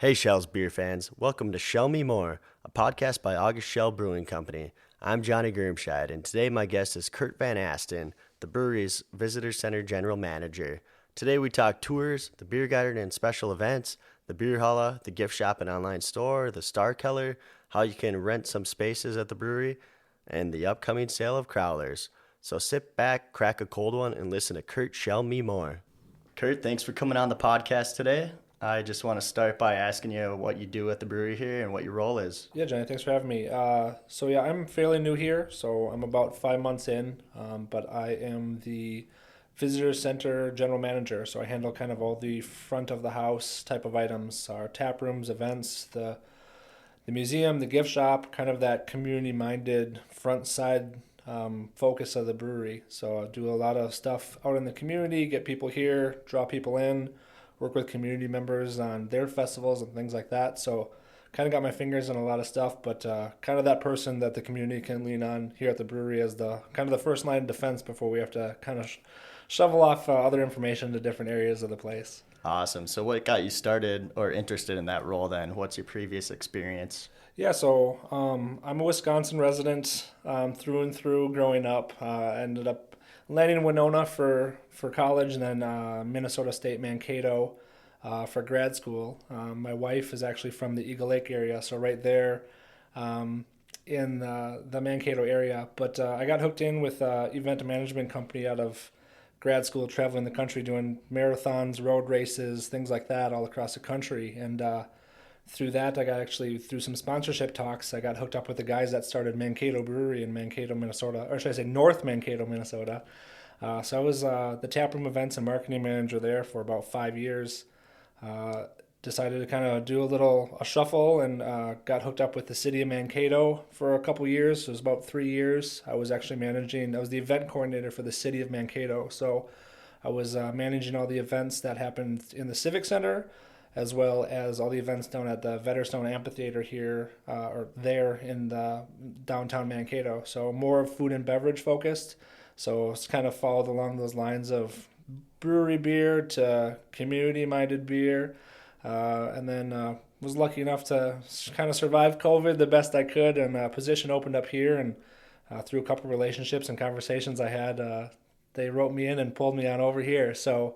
Hey Schell's beer fans, welcome to Schell Me More, a podcast by August Schell Brewing Company. I'm Johnny Grimscheid, and today my guest is Curt Van Asten, the brewery's Visitor Center General Manager. Today we talk tours, the beer garden and special events, the beer hall, the gift shop and online store, the Star Keller, how you can rent some spaces at the brewery, and the upcoming sale of crowlers. So sit back, crack a cold one, and listen to Curt Schell Me More. Curt, thanks for coming on the podcast today. I just want to start by asking you what you do at the brewery here and what your role is. Yeah, Johnny, thanks for having me. I'm fairly new here, so I'm about 5 months in, but I am the visitor center general manager, so I handle kind of all the front of the house type of items, our tap rooms, events, the museum, the gift shop, kind of that community-minded front side focus of the brewery. So I do a lot of stuff out in the community, get people here, draw people in, work with community members on their festivals and things like that. So kind of got my fingers in a lot of stuff, but kind of that person that the community can lean on here at the brewery as the kind of the first line of defense before we have to kind of shovel off other information to different areas of the place. Awesome. So what got you started or interested in that role then? What's your previous experience? Yeah, so I'm a Wisconsin resident through and through growing up. Ended up landing in Winona for college, and then Minnesota State Mankato for grad school. My wife is actually from the Eagle Lake area, so right there in the Mankato area. But I got hooked in with an event management company out of grad school, traveling the country, doing marathons, road races, things like that all across the country. And through that, I got actually, through some sponsorship talks, I got hooked up with the guys that started Mankato Brewery in Mankato, Minnesota, or should I say North Mankato, Minnesota. So I was the taproom events and marketing manager there for about 5 years. Decided to kind of do a shuffle and got hooked up with the city of Mankato for a couple years. It was about 3 years. I was the event coordinator for the city of Mankato. So I was managing all the events that happened in the Civic Center, as well as all the events down at the Vetterstone Amphitheater here, or there in the downtown Mankato. So more food and beverage focused. So it's kind of followed along those lines of brewery beer to community-minded beer. And then was lucky enough to kind of survive COVID the best I could, and a position opened up here, and through a couple relationships and conversations I had, they wrote me in and pulled me on over here. So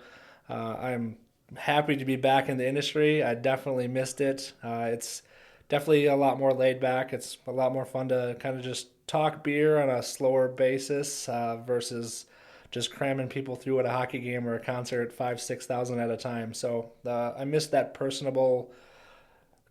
I'm happy to be back in the industry. I definitely missed it. It's definitely a lot more laid back. It's a lot more fun to kind of just talk beer on a slower basis versus just cramming people through at a hockey game or a concert, 5,000-6,000 at a time. So I missed that personable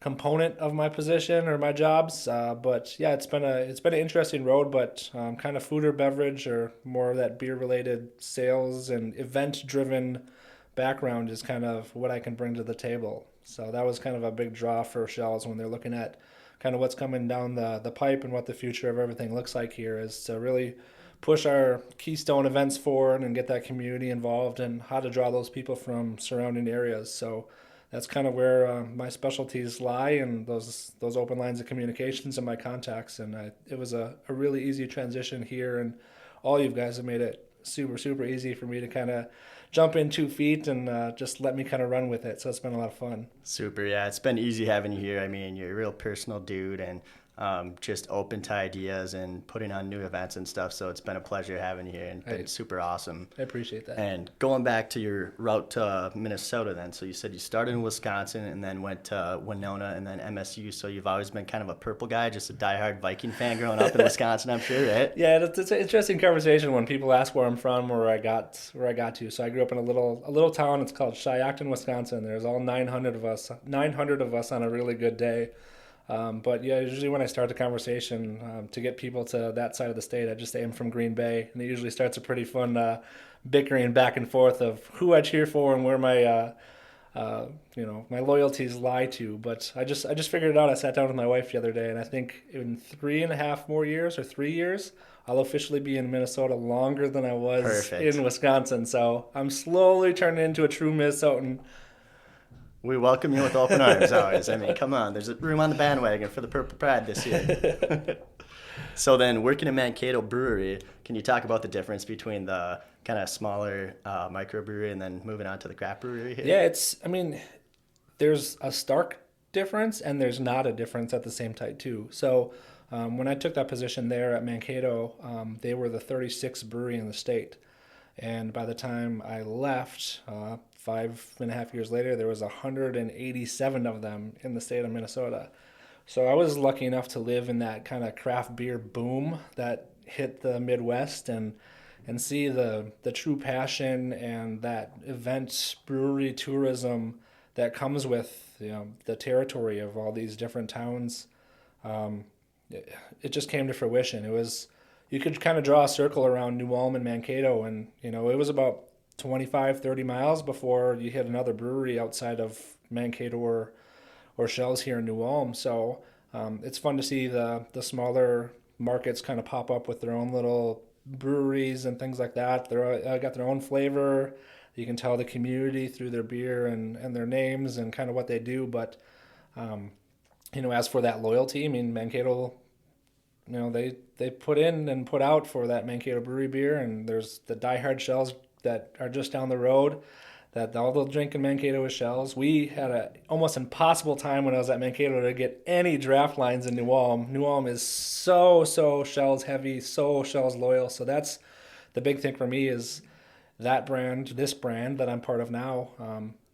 component of my position or my jobs. But yeah, it's been an interesting road. But kind of food or beverage or more of that beer related sales and event driven background is kind of what I can bring to the table. So that was kind of a big draw for Schell's when they're looking at kind of what's coming down the pipe and what the future of everything looks like here, is to really push our keystone events forward and get that community involved and how to draw those people from surrounding areas. So that's kind of where my specialties lie, and those open lines of communications and my contacts. And it was a really easy transition here, and all you guys have made it super, super easy for me to kind of jump in 2 feet and just let me kind of run with it. So it's been a lot of fun. Super, yeah. It's been easy having you here. I mean, you're a real personal dude and just open to ideas and putting on new events and stuff. So it's been a pleasure having you here, and been super awesome. I appreciate that. And going back to your route to Minnesota then, so you said you started in Wisconsin and then went to Winona and then MSU. So you've always been kind of a purple guy, just a diehard Viking fan growing up in Wisconsin, I'm sure, right? Yeah, it's an interesting conversation when people ask where I'm from, where I got to. So I grew up in a little town. It's called Cheyenne, Wisconsin. There's all 900 of us on a really good day. But yeah, usually when I start the conversation to get people to that side of the state, I just say I'm from Green Bay, and it usually starts a pretty fun bickering back and forth of who I cheer for and where my my loyalties lie to. But I just figured it out. I sat down with my wife the other day, and I think in 3.5 more years or 3 years, I'll officially be in Minnesota longer than I was in Wisconsin. So I'm slowly turning into a true Minnesotan. We welcome you with open arms always. I mean, come on. There's room on the bandwagon for the Purple Pride this year. So then, working at Mankato Brewery, can you talk about the difference between the kind of smaller microbrewery and then moving on to the craft brewery here? Yeah, there's a stark difference and there's not a difference at the same time too. So when I took that position there at Mankato, they were the 36th brewery in the state. And by the time I left, 5.5 years later, there was 187 of them in the state of Minnesota. So I was lucky enough to live in that kind of craft beer boom that hit the Midwest and see the true passion and that event brewery tourism that comes with the territory of all these different towns. It just came to fruition. It was you could kind of draw a circle around New Ulm and Mankato, and it was about 25-30 miles before you hit another brewery outside of Mankato or Schell's here in New Ulm. So it's fun to see the smaller markets kind of pop up with their own little breweries and things like that. They're got their own flavor. You can tell the community through their beer and their names and kind of what they do. But as for that loyalty, I mean, Mankato, they put in and put out for that Mankato brewery beer, and there's the diehard Shells that are just down the road that all they'll drink in Mankato is Shells. We had a almost impossible time when I was at Mankato to get any draft lines in New Ulm. New Ulm is so Shells heavy, so Shells loyal. So that's the big thing for me is that brand, this brand that I'm part of now.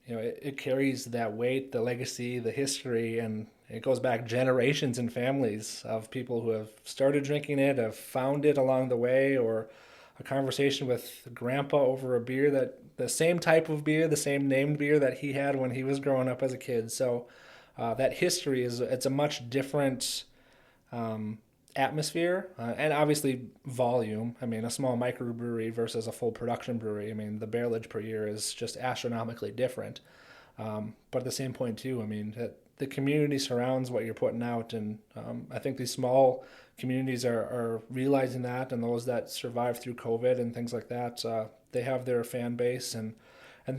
It carries that weight, the legacy, the history, and it goes back generations and families of people who have started drinking it, have found it along the way, or a conversation with grandpa over a beer that the same type of beer, the same named beer that he had when he was growing up as a kid. So that history it's a much different atmosphere and obviously volume. I mean, a small microbrewery versus a full production brewery. I mean, the barrelage per year is just astronomically different. But at the same point too, I mean, the community surrounds what you're putting out, and I think these small communities are realizing that, and those that survived through COVID and things like that, they have their fan base, and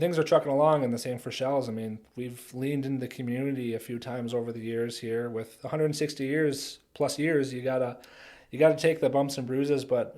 things are trucking along. And the same for Shells. I mean, we've leaned into the community a few times over the years here. With 160 years plus years, you gotta take the bumps and bruises, but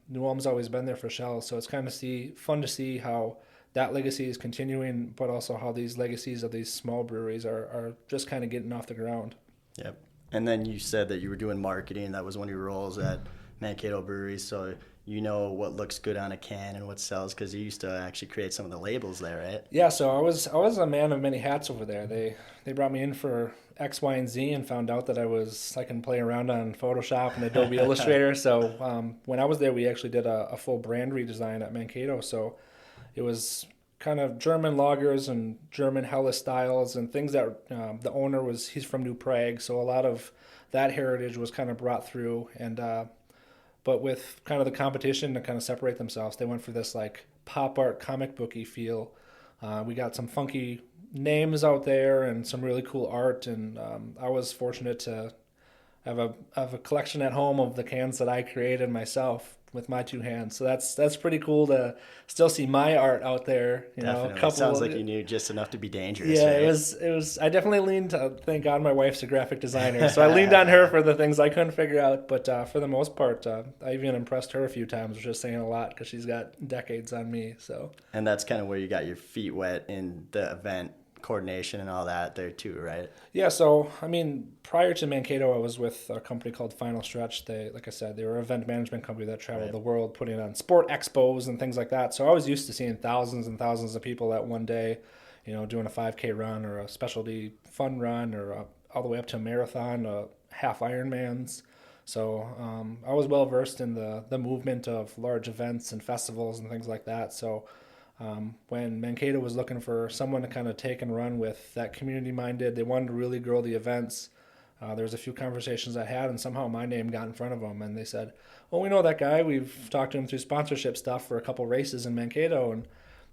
New Ulm's always been there for Shells, so it's kind of fun to see how that legacy is continuing, but also how these legacies of these small breweries are just kind of getting off the ground. Yep. And then you said that you were doing marketing. That was one of your roles at Mankato Brewery. So you know what looks good on a can and what sells, because you used to actually create some of the labels there, right? Yeah, so I was a man of many hats over there. They brought me in for X, Y, and Z and found out that I can play around on Photoshop and Adobe Illustrator. So when I was there, we actually did a full brand redesign at Mankato. So it was kind of German lagers and German Helles styles and things that the owner he's from New Prague, so a lot of that heritage was kind of brought through. And but with kind of the competition to kind of separate themselves, they went for this like pop art comic booky feel. We got some funky names out there and some really cool art, and I was fortunate to have a collection at home of the cans that I created myself with my two hands. So that's pretty cool to still see my art out there. Definitely. Sounds like you knew just enough to be dangerous. Yeah, right? it was. I definitely leaned to, thank God my wife's a graphic designer, so I leaned on her for the things I couldn't figure out. But for the most part, I even impressed her a few times, which is saying a lot because she's got decades on me. So. And that's kind of where you got your feet wet in the event coordination and all that there too, right? Yeah, so I mean, prior to Mankato, I was with a company called Final Stretch. Like I said, they were an event management company that traveled the world, putting on sport expos and things like that. So I was used to seeing thousands and thousands of people at one day, doing a 5K run or a specialty fun run or all the way up to a marathon, half Ironmans. So I was well versed in the movement of large events and festivals and things like that. So when Mankato was looking for someone to kind of take and run with that community-minded, they wanted to really grow the events. There was a few conversations I had, and somehow my name got in front of them, and they said, well, we know that guy. We've talked to him through sponsorship stuff for a couple races in Mankato, and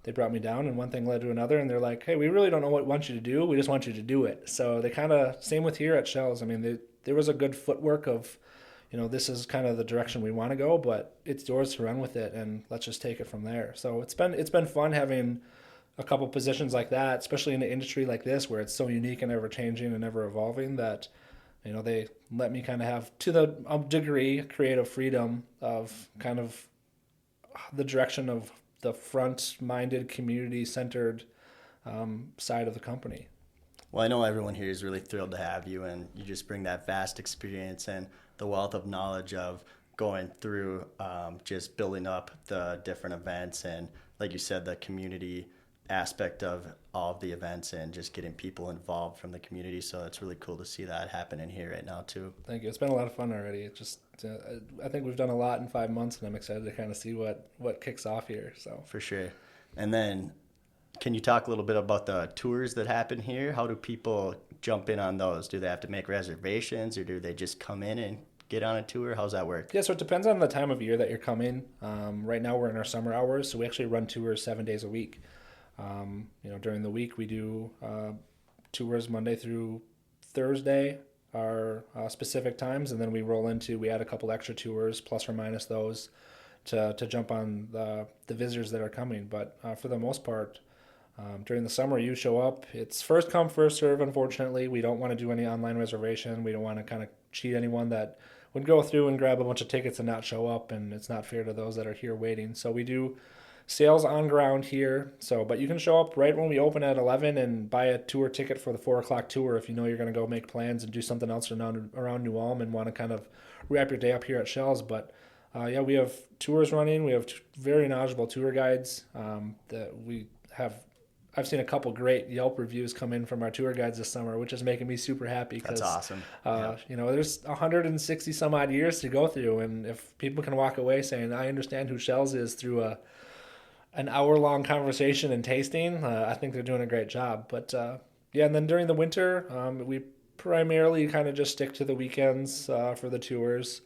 they brought me down, and one thing led to another, and they're like, hey, we really don't know what we want you to do. We just want you to do it. So they kind of, same with here at Shells. I mean, there was a good footwork of, this is kind of the direction we want to go, but it's yours to run with it, and let's just take it from there. So it's been fun having a couple positions like that, especially in an industry like this where it's so unique and ever changing and ever evolving that, they let me kind of have, to the degree, creative freedom of kind of the direction of the front-minded, community-centered side of the company. Well, I know everyone here is really thrilled to have you, and you just bring that vast experience and the wealth of knowledge of going through just building up the different events and, like you said, the community aspect of all of the events and just getting people involved from the community. So it's really cool to see that happening here right now, too. Thank you. It's been a lot of fun already. It just I think we've done a lot in 5 months, and I'm excited to kind of see what kicks off here. So For sure. And then can you talk a little bit about the tours that happen here? How do people jump in on those? Do they have to make reservations or do they just come in and get on a tour? How's that work? yeah, so it depends on the time of year that you're coming. Right now we're in our summer hours, so we actually run tours 7 days a week. During the week we do tours Monday through Thursday, our specific times, and then we add a couple extra tours plus or minus those to jump on the visitors that are coming. But for the most part, during the summer, you show up. It's first come, first serve, unfortunately. We don't want to do any online reservation. We don't want to kind of cheat anyone that would go through and grab a bunch of tickets and not show up, and it's not fair to those that are here waiting. So we do sales on ground here. But you can show up right when we open at 11 and buy a tour ticket for the 4 o'clock tour if you know you're going to go make plans and do something else around New Ulm and want to kind of wrap your day up here at Schell's. But we have tours running. We have very knowledgeable tour guides that we have. I've seen a couple great Yelp reviews come in from our tour guides this summer, which is making me super happy. That's awesome. There's 160 some odd years to go through, and if people can walk away saying, "I understand who Schell's is" through an hour-long conversation and tasting, I think they're doing a great job. But and then during the winter, we primarily kind of just stick to the weekends for the tours.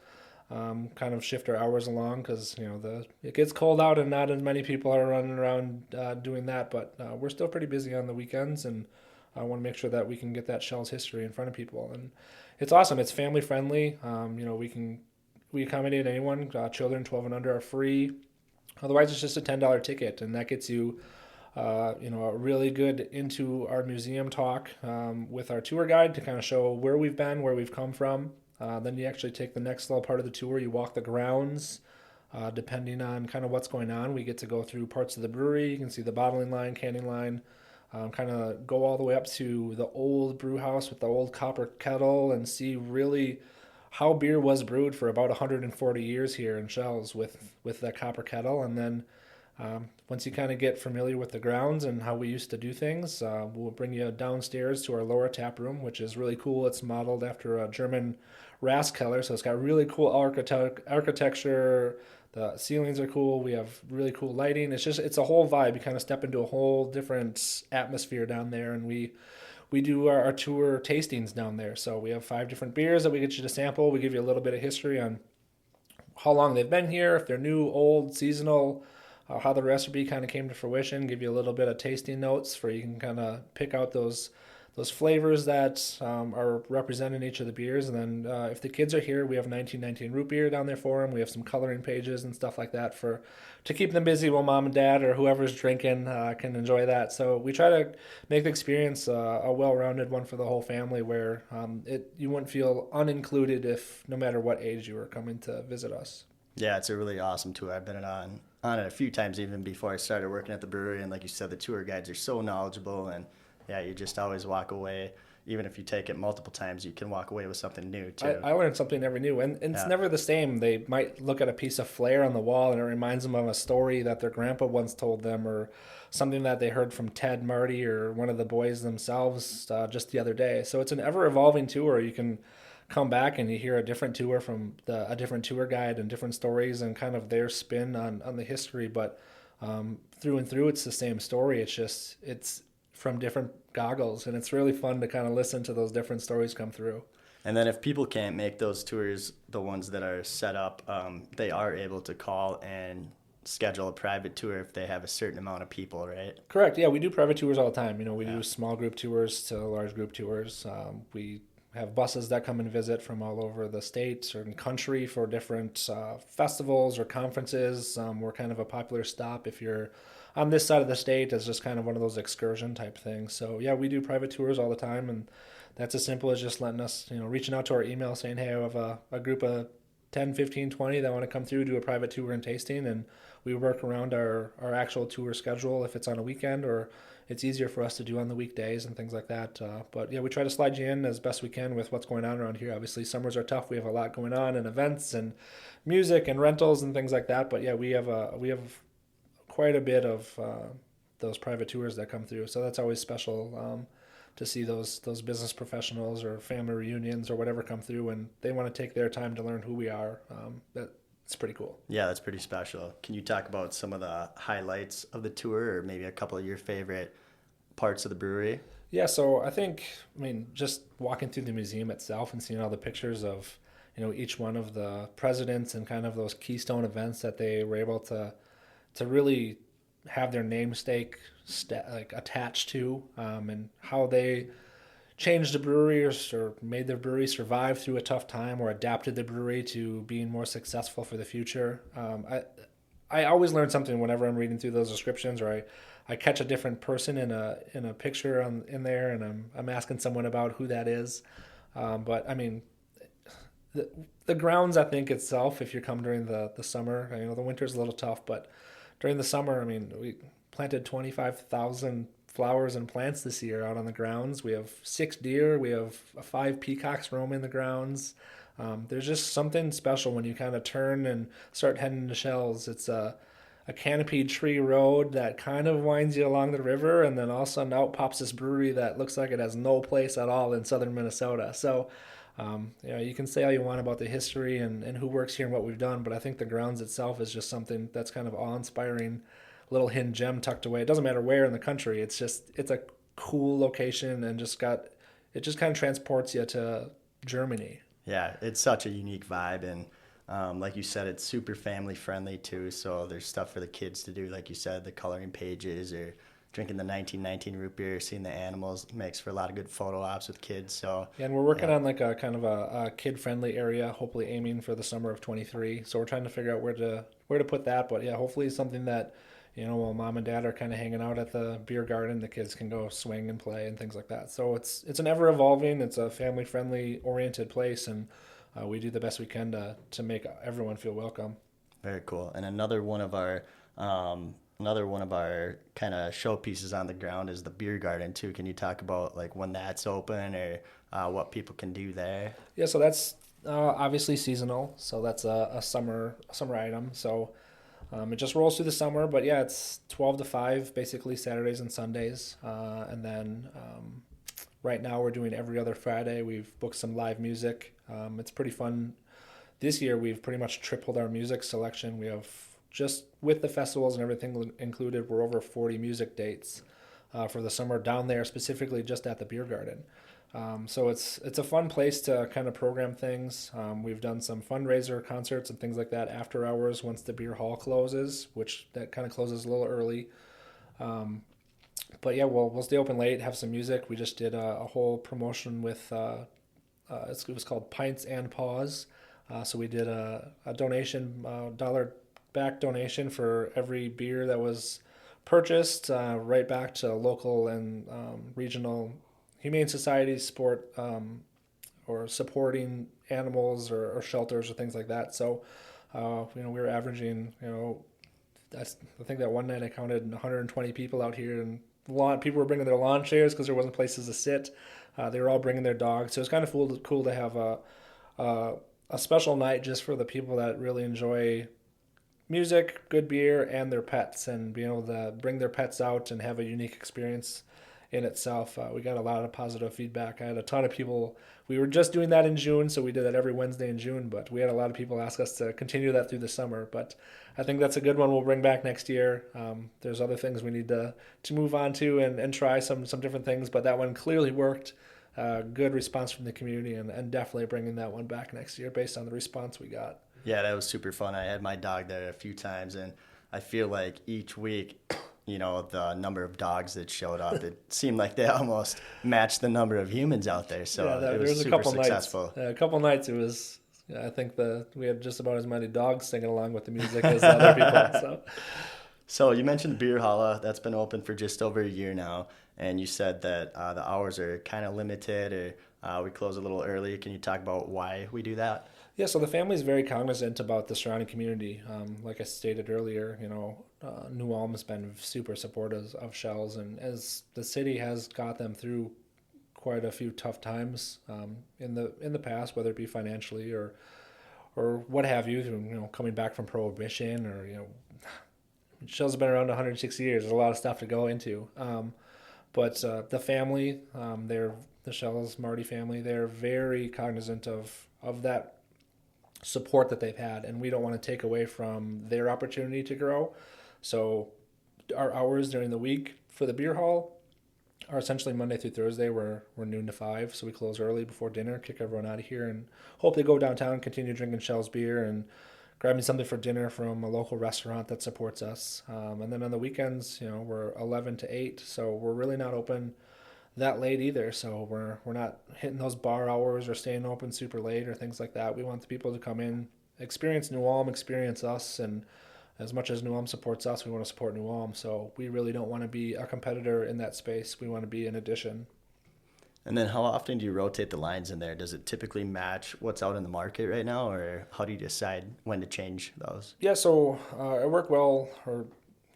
Kind of shift our hours along because it gets cold out and not as many people are running around doing that. But we're still pretty busy on the weekends, and I want to make sure that we can get that Schell's history in front of people. And it's awesome. It's family friendly. We accommodate anyone. Children 12 and under are free. Otherwise, it's just a $10 ticket, and that gets you a really good into our museum talk with our tour guide to kind of show where we've been, where we've come from. Then you actually take the next little part of the tour. You walk the grounds. Depending on kind of what's going on, we get to go through parts of the brewery. You can see the bottling line, canning line, kind of go all the way up to the old brew house with the old copper kettle and see really how beer was brewed for about 140 years here in Schell's with that copper kettle. And then once you kind of get familiar with the grounds and how we used to do things, we'll bring you downstairs to our lower tap room, which is really cool. It's modeled after a German Rathkeller, so it's got really cool architecture. The ceilings are cool. We have really cool lighting. It's a whole vibe. You kind of step into a whole different atmosphere down there, and we do our tour tastings down there. So we have 5 different beers that we get you to sample. We give you a little bit of history on how long they've been here, if they're new, old, seasonal, how the recipe kind of came to fruition, give you a little bit of tasting notes where you can kind of pick out those flavors that are represented in each of the beers. And then if the kids are here, we have 1919 root beer down there for them. We have some coloring pages and stuff like that to keep them busy while mom and dad or whoever's drinking can enjoy that. So we try to make the experience a well-rounded one for the whole family where you wouldn't feel unincluded if no matter what age you were coming to visit us. Yeah, it's a really awesome tour. I've been on it a few times even before I started working at the brewery. And like you said, the tour guides are so knowledgeable, and yeah, you just always walk away. Even if you take it multiple times, you can walk away with something new too. I learned something every new, and it's never the same. They might look at a piece of flair on the wall, and it reminds them of a story that their grandpa once told them, or something that they heard from Ted, Marty, or one of the boys themselves just the other day. So it's an ever-evolving tour. You can come back and you hear a different tour from a different tour guide and different stories and kind of their spin on the history. But through and through, it's the same story. It's from different goggles, and it's really fun to kind of listen to those different stories come through. And then if people can't make those tours, the ones that are set up, they are able to call and schedule a private tour if they have a certain amount of people, right? Correct. Yeah, we do private tours all the time. We do small group tours to large group tours. We have buses that come and visit from all over the state or country for different festivals or conferences. We're kind of a popular stop if you're on this side of the state as just kind of one of those excursion type things. So yeah, we do private tours all the time, and that's as simple as just letting us, reaching out to our email saying, hey, I have a group of 10, 15, 20 that want to come through, do a private tour and tasting, and we work around our actual tour schedule if it's on a weekend, or it's easier for us to do on the weekdays and things like that. But yeah, we try to slide you in as best we can with what's going on around here. Obviously, summers are tough. We have a lot going on, and events and music and rentals and things like that. But yeah, we have quite a bit of those private tours that come through. So that's always special to see those business professionals or family reunions or whatever come through, and they want to take their time to learn who we are. It's pretty cool. Yeah, that's pretty special. Can you talk about some of the highlights of the tour, or maybe a couple of your favorite parts of the brewery? Yeah, so I mean, just walking through the museum itself and seeing all the pictures of, each one of the presidents and kind of those keystone events that they were able to really have their namesake like attached to, and how they changed the brewery or made the brewery survive through a tough time, or adapted the brewery to being more successful for the future. I always learn something whenever I'm reading through those descriptions, or I catch a different person in a picture in there, and I'm asking someone about who that is. But I mean, the grounds, I think itself, if you come during the summer, the winter's a little tough, but during the summer, I mean, we planted 25,000 flowers and plants this year out on the grounds. We have 6 deer. We have 5 peacocks roaming the grounds. There's just something special when you kind of turn and start heading to Schell's. It's a canopied tree road that kind of winds you along the river, and then all of a sudden out pops this brewery that looks like it has no place at all in southern Minnesota. So, you can say all you want about the history and who works here and what we've done, but I think the grounds itself is just something that's kind of awe-inspiring, little hidden gem tucked away. It doesn't matter where in the country. It's a cool location, and it just kind of transports you to Germany. Yeah, it's such a unique vibe, and like you said, it's super family friendly too. So there's stuff for the kids to do, like you said, the coloring pages, or drinking the 1919 root beer, seeing the animals makes for a lot of good photo ops with kids. So yeah, and we're working on like a kind of a kid friendly area, hopefully aiming for the summer of 23. So we're trying to figure out where to put that. But yeah, hopefully something that, while mom and dad are kind of hanging out at the beer garden, the kids can go swing and play and things like that. So it's an ever evolving, it's a family friendly oriented place, and we do the best we can to make everyone feel welcome. Very cool. And another one of our kind of showpieces on the ground is the beer garden too. Can you talk about like when that's open, or what people can do there? Yeah, so that's obviously seasonal. So that's a summer item. So it just rolls through the summer, but yeah, it's 12 to 5, basically Saturdays and Sundays. And then right now we're doing every other Friday. We've booked some live music. It's pretty fun. This year we've pretty much tripled our music selection. We have, just with the festivals and everything included, we're over 40 music dates for the summer down there, specifically just at the beer garden. So it's a fun place to kind of program things. We've done some fundraiser concerts and things like that after hours once the beer hall closes, which that kind of closes a little early. But yeah, we'll stay open late, have some music. We just did a whole promotion with it was called Pints and Paws. So we did a donation, $1 back donation for every beer that was purchased, right back to local and regional humane societies support, or supporting animals or shelters or things like that. So, we were averaging, I think that one night I counted 120 people out here, and people were bringing their lawn chairs because there wasn't places to sit. They were all bringing their dogs. So it's kind of cool to have a special night just for the people that really enjoy music, good beer, and their pets, and being able to bring their pets out and have a unique experience in itself. We got a lot of positive feedback. I had a ton of people. We were just doing that in June, so we did that every Wednesday in June, but we had a lot of people ask us to continue that through the summer. But I think that's a good one we'll bring back next year. There's other things we need to move on to and try some different things, but that one clearly worked. Good response from the community, and definitely bringing that one back next year based on the response we got. Yeah, that was super fun. I had my dog there a few times, and I feel like each week, the number of dogs that showed up, it seemed like they almost matched the number of humans out there. So it was super successful. A couple nights it was, I think we had just about as many dogs singing along with the music as other people. So you mentioned Beer Halla. That's been open for just over a year now, and you said that the hours are kind of limited, or We close a little early. Can you talk about why we do that? Yeah, so the family is very cognizant about the surrounding community. Like I stated earlier, New Ulm's been super supportive of Schell's, and as the city has got them through quite a few tough times in the past, whether it be financially or what have you, coming back from prohibition or Schell's been around 160 years. There's a lot of stuff to go into. But the family, they're the Schell's Marty family. They're very cognizant of that support that they've had, and we don't want to take away from their opportunity to grow. So our hours during the week for the beer hall are essentially Monday through Thursday. We're noon to 5, so we close early before dinner, kick everyone out of here, and hope they go downtown and continue drinking Schell's beer and grabbing something for dinner from a local restaurant that supports us. And then on the weekends, we're 11 to 8, so we're really not open that late either. So we're not hitting those bar hours or staying open super late or things like that. We want the people to come in, experience New Ulm, experience us, and as much as New Ulm supports us, we want to support New Ulm. So we really don't want to be a competitor in that space. We want to be an addition. And then how often do you rotate the lines in there? Does it typically match what's out in the market right now, or how do you decide when to change those? Yeah, so I work well or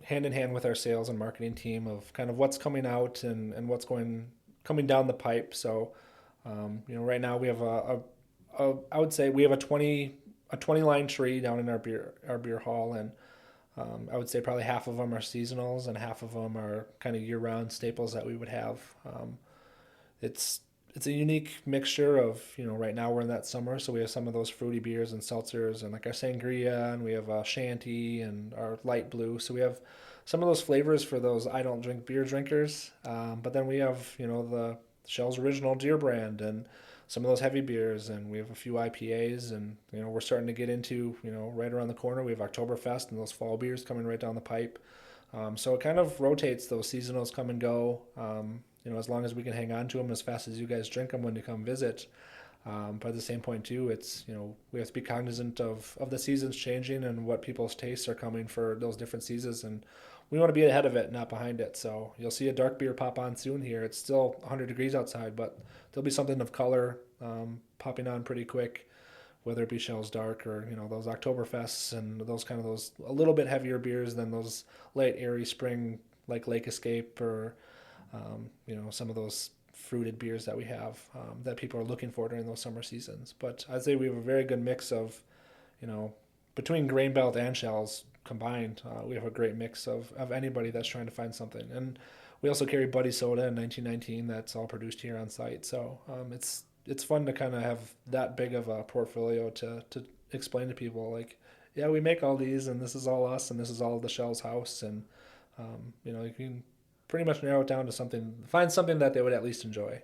hand in hand with our sales and marketing team of kind of what's coming out and what's coming down the pipe. So, right now we have I would say we have a 20 line tree down in our beer hall, and I would say probably half of them are seasonals and half of them are kind of year round staples that we would have. It's a unique mixture of, right now we're in that summer, so we have some of those fruity beers and seltzers and like our sangria, and we have a shanty and our light blue. So we have some of those flavors for those I don't drink beer drinkers. But then we have, the Schell's Original Deer brand and some of those heavy beers, and we have a few IPAs, and, we're starting to get into, right around the corner, we have Oktoberfest and those fall beers coming right down the pipe. So it kind of rotates. Those seasonals come and go. As long as we can hang on to them as fast as you guys drink them when you come visit. But at the same point too, it's, we have to be cognizant of the seasons changing and what people's tastes are coming for those different seasons, and we want to be ahead of it, not behind it. So you'll see a dark beer pop on soon here. It's still 100 degrees outside, but there'll be something of color popping on pretty quick, whether it be Schell's Dark or, those Oktoberfests and those a little bit heavier beers than those light airy spring like Lake Escape or some of those fruited beers that we have that people are looking for during those summer seasons. But I'd say we have a very good mix of, between Grain Belt and Schell's combined, we have a great mix of anybody that's trying to find something. And we also carry Buddy Soda in 1919 that's all produced here on site. So it's fun to kind of have that big of a portfolio to explain to people, like, yeah, we make all these, and this is all us, and this is all the Schell's house. And, you can pretty much narrow it down to find something that they would at least enjoy.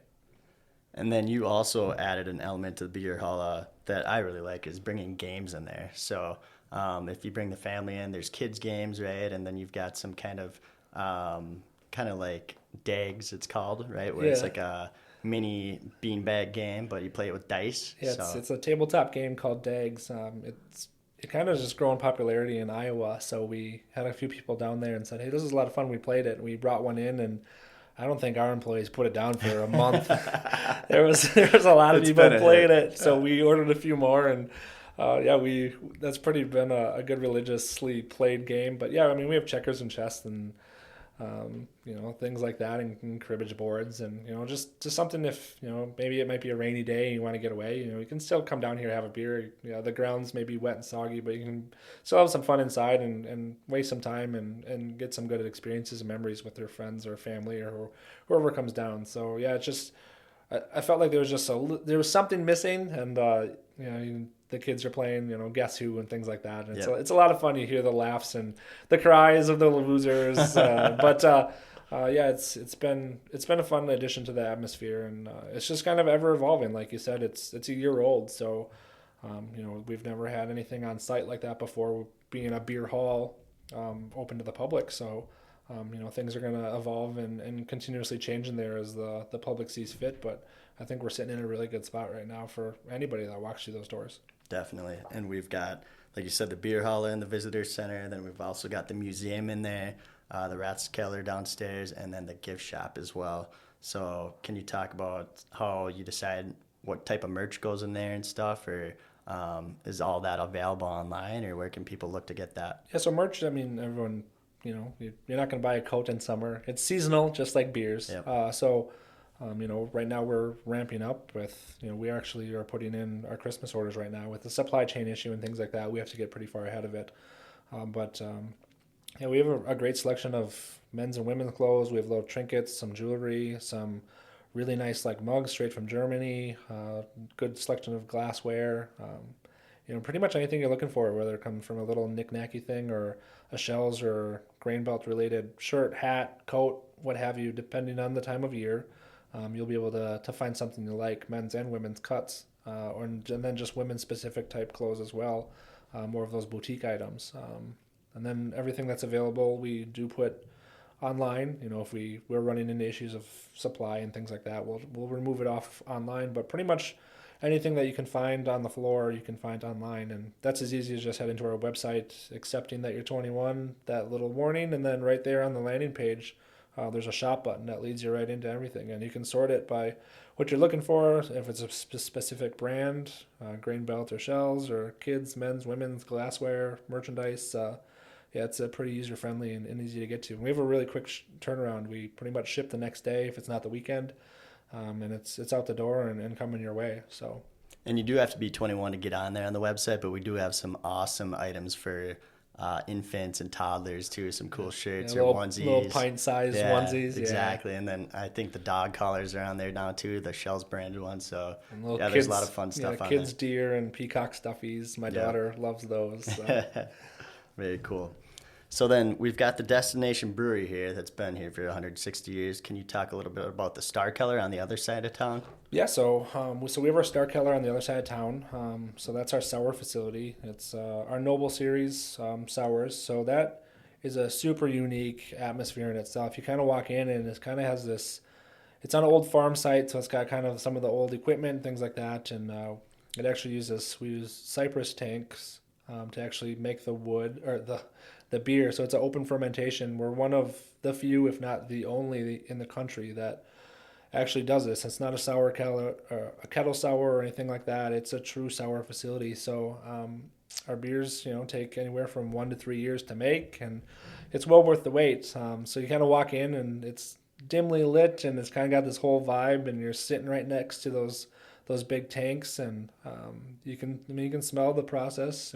And then you also added an element to the beer hall that I really like, is bringing games in there. So if you bring the family in, there's kids games, right? And then you've got some kind of like Dags, it's called, right? Where it's like a mini beanbag game, but you play it with dice. Yeah, it's a tabletop game called Dags. It kind of just growing popularity in Iowa, so we had a few people down there and said, hey, this is a lot of fun. We played it, and we brought one in, and I don't think our employees put it down for a month. there was a lot of people playing it, so we ordered a few more, and that's pretty been a good religiously played game. But yeah, I mean, we have checkers and chess and things like that, and cribbage boards, and just something. If maybe it might be a rainy day and you want to get away, you can still come down here, have a beer. The grounds may be wet and soggy, but you can still have some fun inside and waste some time and get some good experiences and memories with their friends or family or whoever comes down. So yeah, it's just I felt like there was something missing, and the kids are playing, Guess Who and things like that. And it's a lot of fun. You hear the laughs and the cries of the losers. It's been a fun addition to the atmosphere, and it's just kind of ever evolving. Like you said, it's a year old, so we've never had anything on site like that before, being a beer hall open to the public. So things are going to evolve and continuously change in there as the public sees fit. But I think we're sitting in a really good spot right now for anybody that walks through those doors. Definitely. And we've got, like you said, the beer hall in the visitor center. Then we've also got the museum in there, the Ratskeller downstairs, and then the gift shop as well. So can you talk about how you decide what type of merch goes in there and stuff, or is all that available online, or where can people look to get that? Yeah, so merch, I mean, everyone, you're not going to buy a coat in summer. It's seasonal, just like beers. Yep. Right now we're ramping up with, we actually are putting in our Christmas orders right now with the supply chain issue and things like that. We have to get pretty far ahead of it. Yeah, we have a great selection of men's and women's clothes. We have little trinkets, some jewelry, some really nice like mugs straight from Germany. Good selection of glassware. Pretty much anything you're looking for, whether it comes from a little knick-knacky thing or a Shells or grain belt related shirt, hat, coat, what have you, depending on the time of year. You'll be able to find something you like, men's and women's cuts, and then just women's specific type clothes as well, more of those boutique items. And then everything that's available, we do put online. If we're running into issues of supply and things like that, we'll remove it off online. But pretty much anything that you can find on the floor, you can find online, and that's as easy as just heading to our website, accepting that you're 21, that little warning, and then right there on the landing page, there's a shop button that leads you right into everything, and you can sort it by what you're looking for. If it's a specific brand, grain belt or Shells, or kids, men's, women's, glassware, merchandise. Yeah, it's pretty user friendly and easy to get to. We have a really quick turnaround. We pretty much ship the next day if it's not the weekend, and it's out the door and coming your way. So. And you do have to be 21 to get on there on the website, but we do have some awesome items for infants and toddlers too. Some cool shirts or onesies, little pint-sized onesies. Exactly. Yeah. And then I think the dog collars are on there now too, the Shells branded ones. So yeah, kids, there's a lot of fun stuff on there. Kids deer and peacock stuffies. My daughter loves those. So. Very cool. So then we've got the Destination Brewery here that's been here for 160 years. Can you talk a little bit about the Star Keller on the other side of town? Yeah, so we have our Star Keller on the other side of town. So that's our sour facility. It's our Noble Series sours. So that is a super unique atmosphere in itself. You kind of walk in and it kind of has this. It's on an old farm site, so it's got kind of some of the old equipment, things like that, and it actually we use cypress tanks to actually make the wood or the beer. So it's an open fermentation. We're one of the few, if not the only in the country that actually does this. It's not a sour kettle or a kettle sour or anything like that. It's a true sour facility. So our beers, take anywhere from 1 to 3 years to make, and it's well worth the wait. So you kind of walk in and it's dimly lit and it's kind of got this whole vibe, and you're sitting right next to those big tanks, and you can smell the process.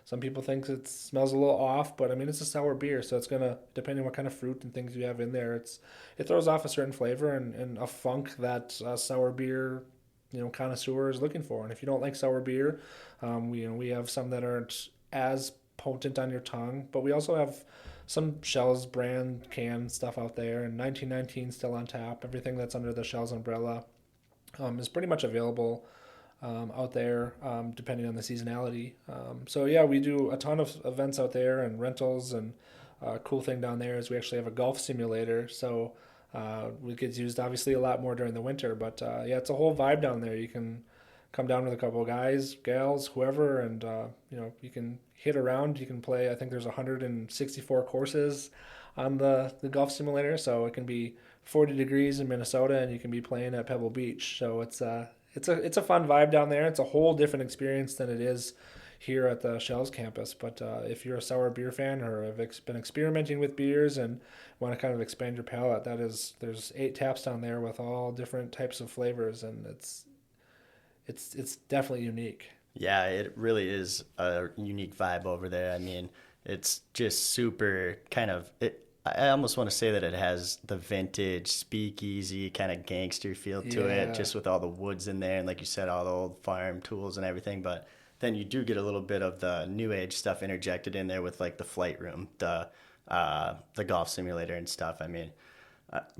Some people think it smells a little off, but it's a sour beer, so it's gonna, depending on what kind of fruit and things you have in there, it throws off a certain flavor and a funk that sour beer connoisseur is looking for. And if you don't like sour beer, we have some that aren't as potent on your tongue, but we also have some Shells brand canned stuff out there, and 1919 still on tap. Everything that's under the Shells umbrella is pretty much available out there, depending on the seasonality. So yeah, we do a ton of events out there and rentals, and cool thing down there is we actually have a golf simulator. So it gets used obviously a lot more during the winter, but yeah, it's a whole vibe down there. You can come down with a couple of guys, gals, whoever, and you can hit around. You can play. I think there's 164 courses on the golf simulator, so it can be 40 degrees in Minnesota, and you can be playing at Pebble Beach. So it's a fun vibe down there. It's a whole different experience than it is here at the Shells campus. But if you're a sour beer fan or have been experimenting with beers and want to kind of expand your palate, there's 8 taps down there with all different types of flavors, and it's definitely unique. Yeah, it really is a unique vibe over there. It's just super kind of it. I almost want to say that it has the vintage speakeasy kind of gangster feel to it, just with all the woods in there, and like you said, all the old farm tools and everything. But then you do get a little bit of the new age stuff interjected in there with like the flight room, the golf simulator and stuff.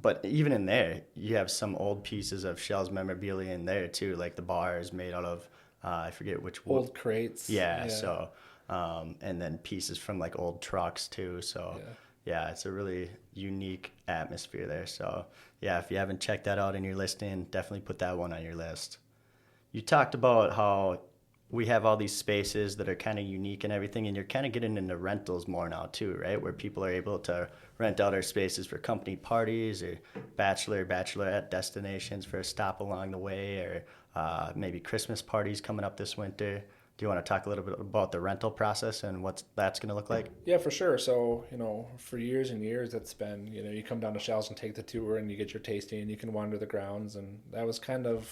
But even in there, you have some old pieces of Shells memorabilia in there too, like the bar is made out of I forget which wood. Old crates. Yeah. So and then pieces from like old trucks too. So. Yeah, it's a really unique atmosphere there. So, yeah, if you haven't checked that out and you're listening, definitely put that one on your list. You talked about how we have all these spaces that are kind of unique and everything, and you're kind of getting into rentals more now too, right? Where people are able to rent out our spaces for company parties or bachelorette destinations for a stop along the way, or maybe Christmas parties coming up this winter. Do you want to talk a little bit about the rental process and what that's going to look like? Yeah, for sure. So, for years and years, it's been, you come down to Schell's and take the tour and you get your tasting and you can wander the grounds. And that was kind of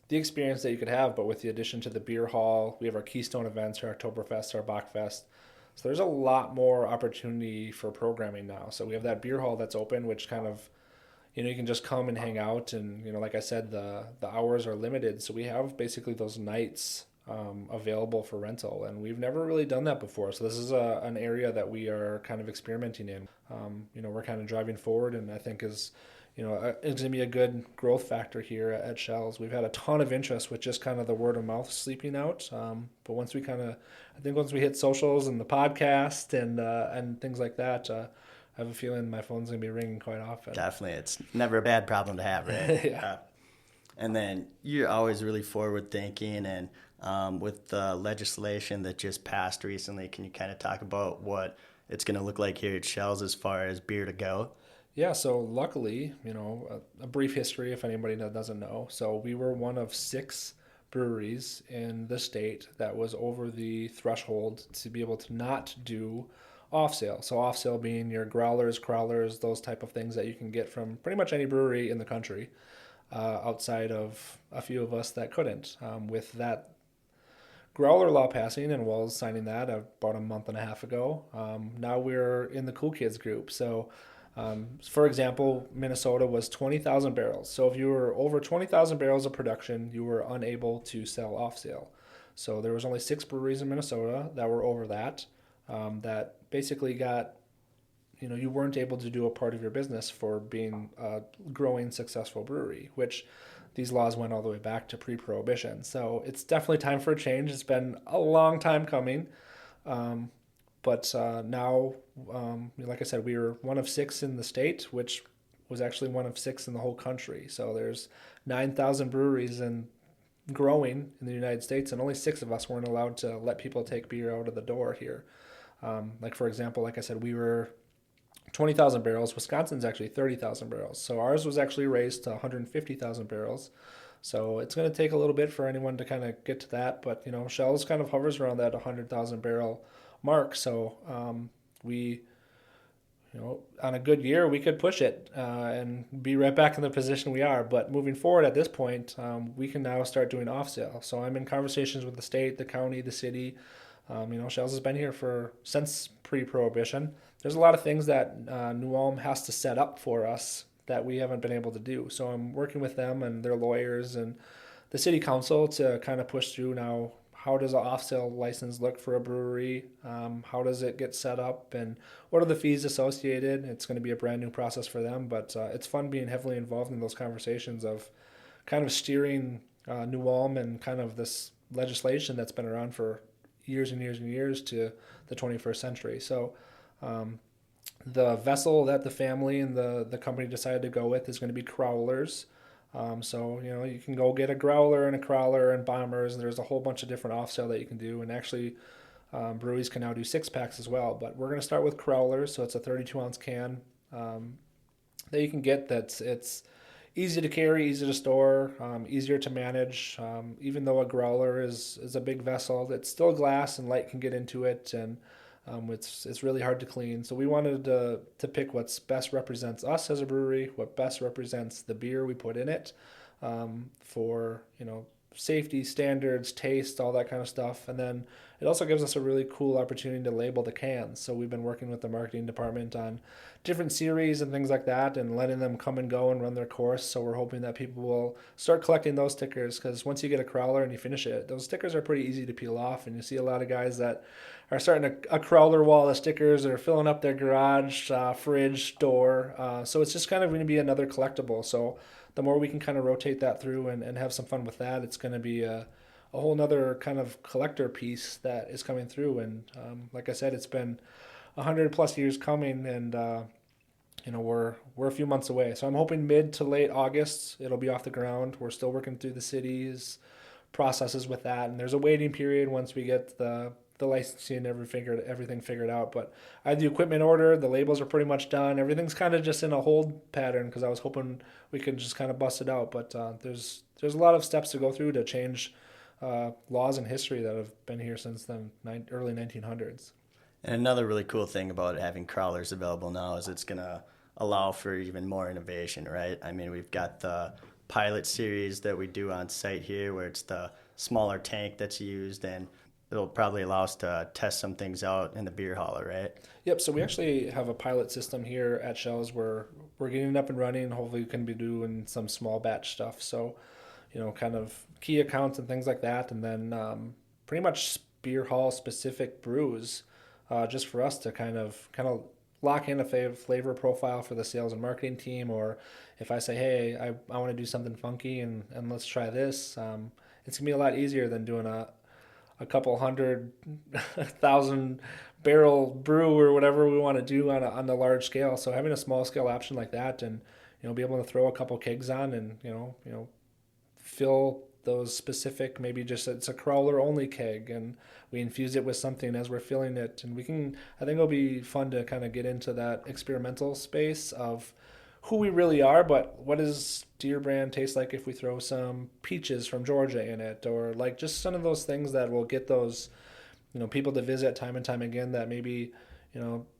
the experience that you could have. But with the addition to the beer hall, we have our Keystone events, our Oktoberfest, our Bachfest. So there's a lot more opportunity for programming now. So we have that beer hall that's open, which kind of, you can just come and hang out. And, like I said, the hours are limited. So we have basically those nights available for rental, and we've never really done that before. So this is an area that we are kind of experimenting in. We're kind of driving forward, and I think it's going to be a good growth factor here at Schell's. We've had a ton of interest with just kind of the word of mouth sleeping out. But once we hit socials and the podcast and things like that, I have a feeling my phone's going to be ringing quite often. Definitely. It's never a bad problem to have, right? Yeah. And then you're always really forward thinking, and with the legislation that just passed recently, can you kind of talk about what it's going to look like here at Schell's as far as beer to go? Yeah, so luckily, a brief history if anybody that doesn't know. So we were one of 6 breweries in the state that was over the threshold to be able to not do off sale. So off sale being your growlers, crawlers, those type of things that you can get from pretty much any brewery in the country, outside of a few of us that couldn't. With that growler law passing and Wells signing that about a month and a half ago, now we're in the cool kids group. So for example, Minnesota was 20,000 barrels. So if you were over 20,000 barrels of production, you were unable to sell off sale. So there was only 6 breweries in Minnesota that were over that, that basically got, you weren't able to do a part of your business for being a growing successful brewery, which these laws went all the way back to pre-prohibition. So it's definitely time for a change. It's been a long time coming. But now, like I said, we were one of 6 in the state, which was actually one of 6 in the whole country. So there's 9,000 breweries and growing in the United States, and only 6 of us weren't allowed to let people take beer out of the door here. For example, like I said, we were 20,000 barrels. Wisconsin's actually 30,000 barrels. So ours was actually raised to 150,000 barrels. So it's going to take a little bit for anyone to kind of get to that. But, Schell's kind of hovers around that 100,000 barrel mark. So we, on a good year, we could push it and be right back in the position we are. But moving forward at this point, we can now start doing off sale. So I'm in conversations with the state, the county, the city. Schell's has been here since pre-prohibition. There's a lot of things that New Ulm has to set up for us that we haven't been able to do. So I'm working with them and their lawyers and the city council to kind of push through now. How does an off-sale license look for a brewery? How does it get set up? And what are the fees associated? It's going to be a brand new process for them, but it's fun being heavily involved in those conversations of kind of steering New Ulm and kind of this legislation that's been around for years and years and years to the 21st century. So the vessel that the family and the company decided to go with is going to be crowlers. So, you can go get a growler and a crawler and bombers, and there's a whole bunch of different off-sale that you can do. And actually, breweries can now do 6-packs as well. But we're going to start with crowlers, so it's a 32-ounce can that you can get it's easy to carry, easy to store, easier to manage. Even though a growler is a big vessel, it's still glass and light can get into it, and it's really hard to clean. So we wanted to pick what's best represents us as a brewery, what best represents the beer we put in it, for safety standards, taste, all that kind of stuff. And then it also gives us a really cool opportunity to label the cans. So we've been working with the marketing department on different series and things like that and letting them come and go and run their course. So we're hoping that people will start collecting those stickers, because once you get a crawler and you finish it, those stickers are pretty easy to peel off. And you see a lot of guys that are starting a crawler wall of stickers or filling up their garage, fridge, door. So it's just kind of going to be another collectible. So the more we can kind of rotate that through and have some fun with that, it's going to be a whole nother kind of collector piece that is coming through. And like I said, it's been 100 plus years coming, and we're a few months away. So I'm hoping mid to late August it'll be off the ground. We're still working through the city's processes with that, and there's a waiting period once we get the licensing and everything figured out. But I had the equipment ordered, the labels are pretty much done. Everything's kind of just in a hold pattern because I was hoping we could just kind of bust it out. But there's a lot of steps to go through to change laws and history that have been here since the early 1900s. And another really cool thing about having crawlers available now is it's going to allow for even more innovation, right? I mean, we've got the pilot series that we do on site here where it's the smaller tank that's used, and it'll probably allow us to test some things out in the beer hauler, right? Yep, so we actually have a pilot system here at Schell's where we're getting it up and running. Hopefully we can be doing some small batch stuff. So, kind of key accounts and things like that. And then pretty much beer hall specific brews just for us to kind of lock in a flavor profile for the sales and marketing team. Or if I say, hey, I want to do something funky and let's try this, it's going to be a lot easier than doing a couple 100,000 barrel brew or whatever we want to do on the large scale. So having a small scale option like that, and be able to throw a couple kegs on and fill those specific, maybe just it's a crawler only keg, and we infuse it with something as we're filling it, and I think it'll be fun to kind of get into that experimental space of who we really are, but what does Deer brand taste like if we throw some peaches from Georgia in it, or like just some of those things that will get those, people to visit time and time again that maybe,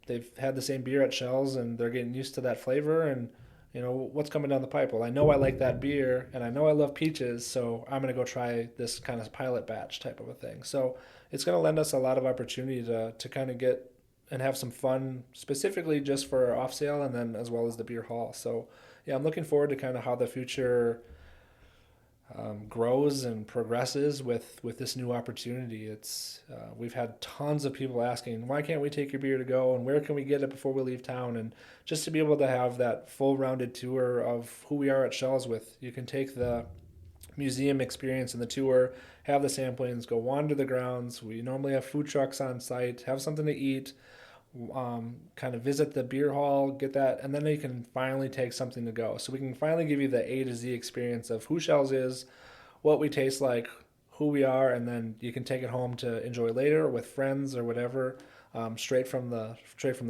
they've had the same beer at Schell's and they're getting used to that flavor, and, what's coming down the pipe? Well, I know I like that beer and I know I love peaches, so I'm going to go try this kind of pilot batch type of a thing. So it's going to lend us a lot of opportunity to kind of get and have some fun specifically just for our off sale, and then as well as the beer hall. So yeah, I'm looking forward to kind of how the future grows and progresses with this new opportunity. It's we've had tons of people asking, why can't we take your beer to go, and where can we get it before we leave town? And just to be able to have that full rounded tour of who we are at Schell's with, you can take the museum experience in the tour, have the samplings, go wander the grounds. We normally have food trucks on site, have something to eat, kind of visit the beer hall, get that, and then you can finally take something to go. So we can finally give you the A to Z experience of who Schell's is, what we taste like, who we are, and then you can take it home to enjoy later with friends or whatever, straight from the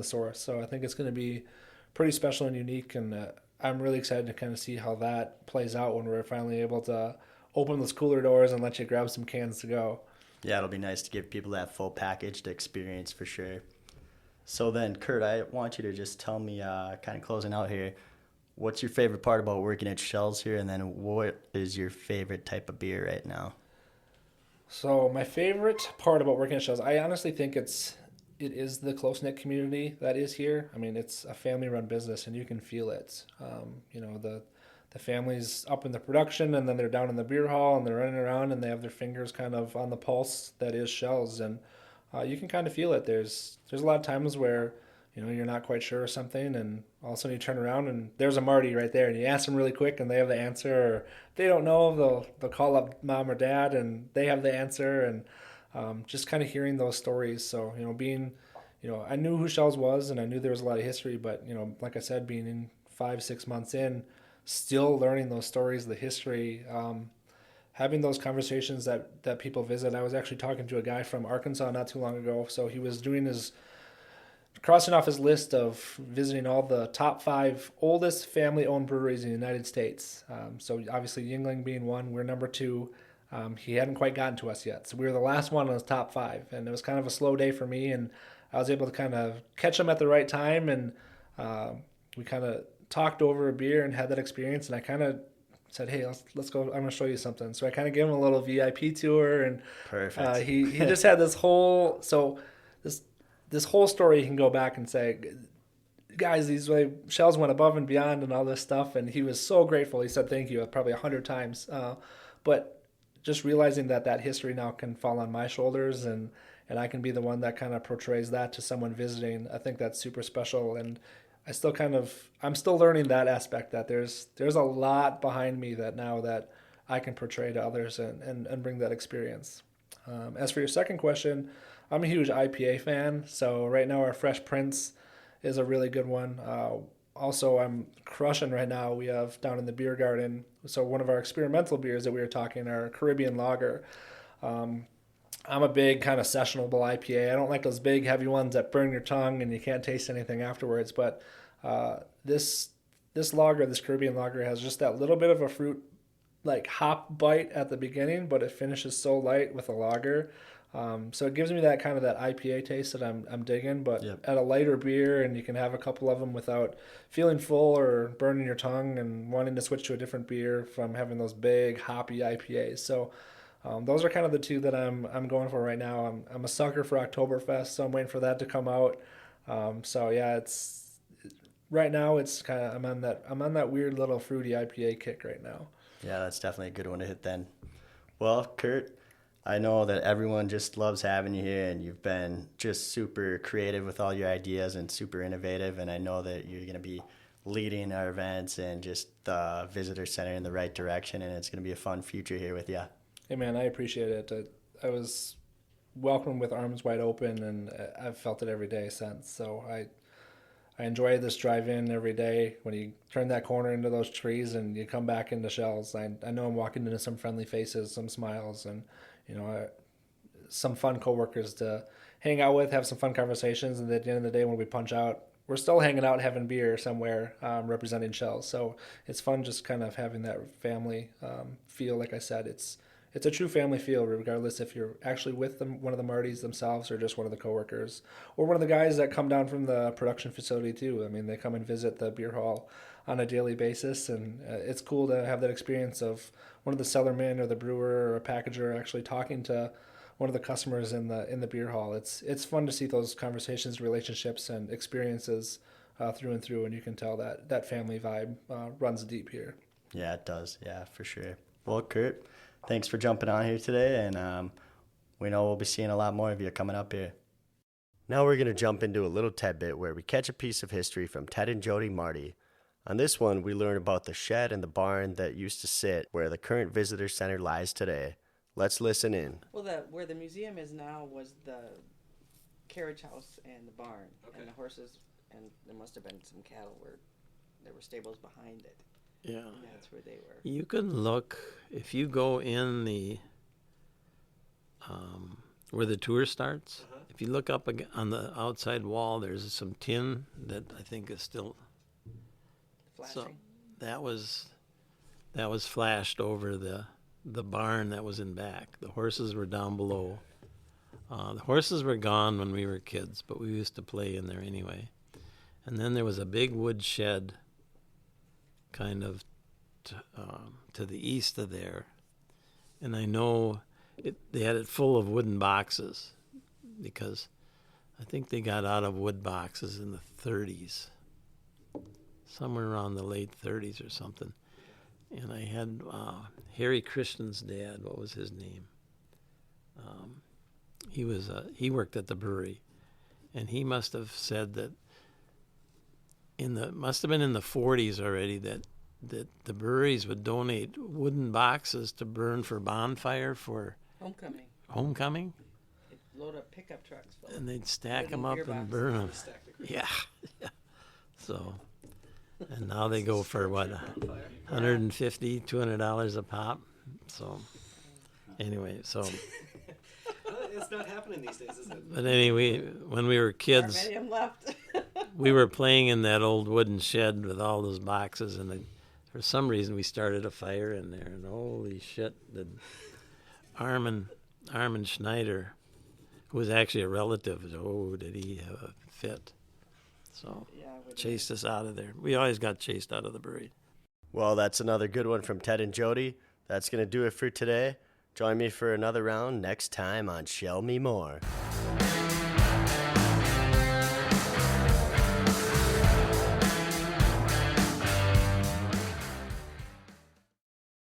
source. So I think it's going to be pretty special and unique, and I'm really excited to kind of see how that plays out when we're finally able to open those cooler doors and let you grab some cans to go. Yeah, it'll be nice to give people that full packaged experience for sure. So then, Curt, I want you to just tell me, kind of closing out here, what's your favorite part about working at Schell's here, and then what is your favorite type of beer right now? So my favorite part about working at Schell's, I honestly think it is the close-knit community that is here. I mean, it's a family-run business, and you can feel it. The family's up in the production, and then they're down in the beer hall, and they're running around, and they have their fingers kind of on the pulse that is Schell's, and you can kind of feel it. There's a lot of times where you're not quite sure of something, and all of a sudden you turn around and there's a Marty right there, and you ask them really quick and they have the answer, or if they don't know, they'll call up mom or dad and they have the answer, and just kind of hearing those stories. So I knew who Schell's was and I knew there was a lot of history, but like I said, being in 5-6 months in, still learning those stories, the history. Having those conversations that people visit. I was actually talking to a guy from Arkansas not too long ago. So he was crossing off his list of visiting all the top 5 oldest family-owned breweries in the United States. So obviously Yuengling being one, we're number 2. He hadn't quite gotten to us yet. So we were the last one on his top 5. And it was kind of a slow day for me. And I was able to kind of catch him at the right time. And we kind of talked over a beer and had that experience. And I kind of said, hey, let's go. I'm going to show you something. So I kind of gave him a little VIP tour, and Perfect. He just had this whole story. He can go back and say, guys, these Schell's went above and beyond and all this stuff, and he was so grateful. He said thank you probably 100 times. But just realizing that history now can fall on my shoulders, and I can be the one that kind of portrays that to someone visiting. I think that's super special, and I'm still learning that aspect, that there's a lot behind me that I can portray to others and bring that experience. As for your second question, I'm a huge IPA fan. So right now our Fresh Prince is a really good one. Also, I'm crushing right now. We have down in the beer garden. So one of our experimental beers that we were talking are Caribbean Lager. I'm a big kind of sessionable IPA. I don't like those big heavy ones that burn your tongue and you can't taste anything afterwards. But this lager, this Caribbean lager, has just that little bit of a fruit like hop bite at the beginning, but it finishes so light with a lager. So it gives me that kind of that IPA taste that I'm digging, but Yep. at a lighter beer, and you can have a couple of them without feeling full or burning your tongue and wanting to switch to a different beer from having those big hoppy IPAs. So those are kind of the two that I'm going for right now. I'm a sucker for Oktoberfest, so I'm waiting for that to come out. So yeah, it's right now it's kind of I'm on that weird little fruity IPA kick right now. Yeah, that's definitely a good one to hit then. Well, Curt, I know that everyone just loves having you here, and you've been just super creative with all your ideas and super innovative, and I know that you're going to be leading our events and just the visitor center in the right direction, and it's going to be a fun future here with you. Hey man, I appreciate it. I was welcomed with arms wide open, and I've felt it every day since. So I enjoy this drive-in every day. When you turn that corner into those trees and you come back into Schell's, I know I'm walking into some friendly faces, some smiles, and some fun coworkers to hang out with, have some fun conversations, and at the end of the day, when we punch out, we're still hanging out having beer somewhere, representing Schell's. So it's fun just kind of having that family feel. Like I said, it's a true family feel, regardless if you're actually with one of the Martys themselves or just one of the coworkers or one of the guys that come down from the production facility too. I mean, they come and visit the beer hall on a daily basis, and it's cool to have that experience of one of the cellarmen or the brewer or a packager actually talking to one of the customers in the beer hall. It's fun to see those conversations, relationships, and experiences through and through, and you can tell that family vibe runs deep here. Yeah, it does. Yeah, for sure. Well, Curt, thanks for jumping on here today, and we know we'll be seeing a lot more of you coming up here. Now we're going to jump into a little tidbit where we catch a piece of history from Ted and Jody Marty. On this one, we learn about the shed and the barn that used to sit where the current visitor center lies today. Let's listen in. Well, where the museum is now was the carriage house and the barn, and the horses, and there must have been some cattle where there were stables behind it. Yeah. And that's where they were. You can look, if you go in where the tour starts, if you look up on the outside wall, there's some tin that I think is still Flashing. So that was flashed over the barn that was in back. The horses were down below. The horses were gone when we were kids, but we used to play in there anyway. And then there was a big wood shed kind of to the east of there. And I know they had it full of wooden boxes because I think they got out of wood boxes in the 30s. Somewhere around the late 30s or something. And I had Harry Christian's dad, what was his name? He worked at the brewery, and he must have said that must have been in the 40s already that the breweries would donate wooden boxes to burn for bonfire for homecoming. They'd load up pickup trucks full And they'd stack wooden them up beer and boxes. burn them. Yeah. So, and now they go for what, $150, $200 a pop. So, anyway, It's not happening these days, is it? but anyway, when we were Not kids, many of them left. we were playing in that old wooden shed with all those boxes, and for some reason we started a fire in there, and holy shit, Armin Schneider, who was actually a relative, did he have a fit? So Yeah, chased us out of there. We always got chased out of the brewery. Well, that's another good one from Ted and Jody. That's going to do it for today. Join me for another round next time on Shell Me More.